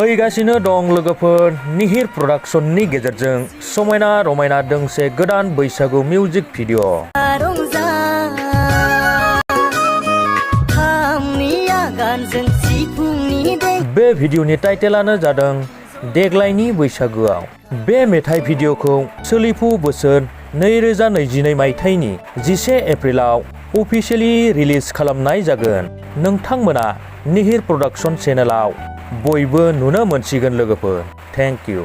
फैगासिनो दं लोगोफोर निहिर प्रडाक्शननि गेजेरजों समायना रमायना दोंसे गोदान बैसागु मिउजिक भिडिअ। बे भिडिअनि टाइटेलानो जादों देग्लाइनि बैसागुआव। बे मेथाइ भिडिअखौ सोलिफु बोसोर 2022 मायथाइनि 11 एप्रिलाव अफिसियेलि रिलिज खालामनाय जागोन। नोंथांमोना निहिर प्रडाक्शन चेनेलाव बयबो नुनो मोनसिगोन लोगोफोर। Thank you.